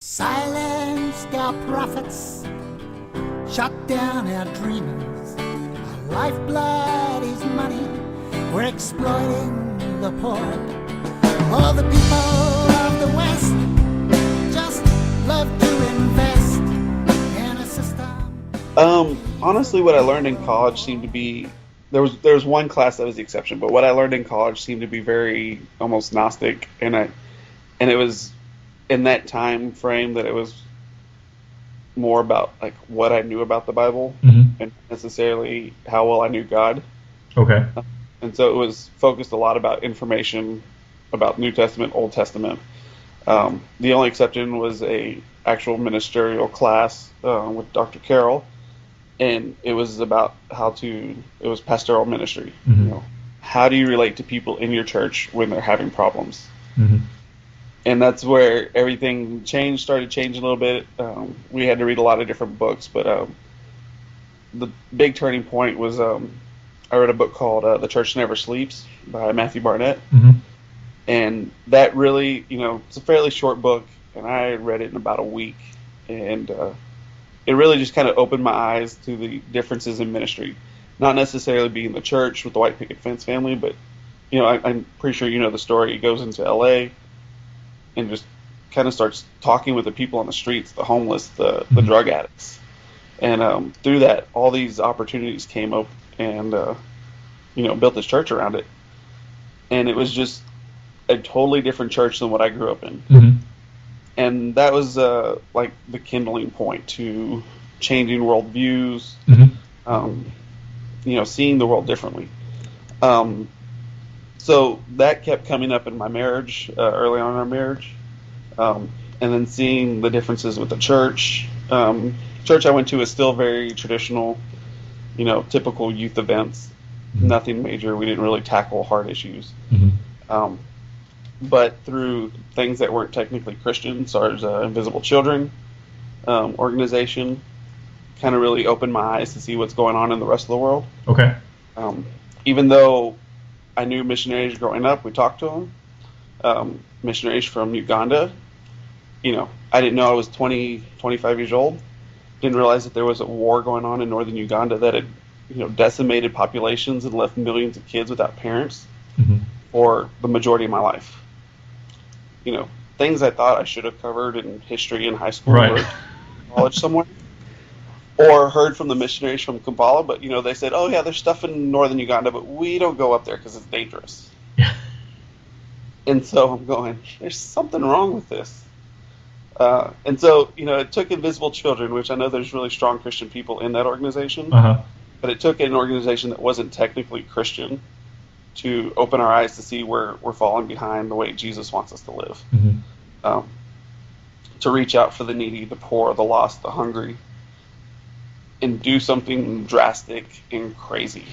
Silenced our prophets, shut down our dreamers. Our lifeblood is money, we're exploiting the poor. All the people of the West just love to invest in a system. Honestly, what I learned in college seemed to be there was one class that was the exception, but what I learned in college seemed to be very almost Gnostic, and it was in that time frame that it was more about like what I knew about the Bible Mm-hmm. and necessarily how well I knew God. Okay. And so it was focused a lot about information about New Testament, Old Testament. The only exception was a actual ministerial class with Dr. Carroll, and it was about it was pastoral ministry. Mm-hmm. How do you relate to people in your church when they're having problems? Mm-hmm. And that's where everything started changing a little bit. We had to read a lot of different books, but the big turning point was I read a book called The Church Never Sleeps by Matthew Barnett. Mm-hmm. And that really, it's a fairly short book, and I read it in about a week. And it really just kind of opened my eyes to the differences in ministry. Not necessarily being the church with the white picket fence family, but, I'm pretty sure you know the story. He goes into L.A. and just kind of starts talking with the people on the streets, the homeless, the drug addicts. And through that, all these opportunities came up and, built this church around it. And it was just a totally different church than what I grew up in. Mm-hmm. And that was like the kindling point to changing worldviews, seeing the world differently. So that kept coming up in my marriage, early on in our marriage. And then seeing the differences with the church. Church I went to is still very traditional, typical youth events, nothing major. We didn't really tackle hard issues. Mm-hmm. But through things that weren't technically Christian, such as Invisible Children organization, kind of really opened my eyes to see what's going on in the rest of the world. Okay. Even though I knew missionaries growing up, we talked to them. Missionaries from Uganda. I didn't know I was 20, 25 years old. Didn't realize that there was a war going on in northern Uganda that had, decimated populations and left millions of kids without parents Mm-hmm. for the majority of my life. Things I thought I should have covered in history in high school Right. or college somewhere, or heard from the missionaries from Kampala. But they said, "Oh yeah, there's stuff in northern Uganda, but we don't go up there because it's dangerous." Yeah. And so I'm going, "There's something wrong with this." And so it took Invisible Children, which I know there's really strong Christian people in that organization, Uh-huh. but it took an organization that wasn't technically Christian to open our eyes to see where we're falling behind the way Jesus wants us to live. Mm-hmm. To reach out for the needy, the poor, the lost, the hungry, and do something drastic and crazy.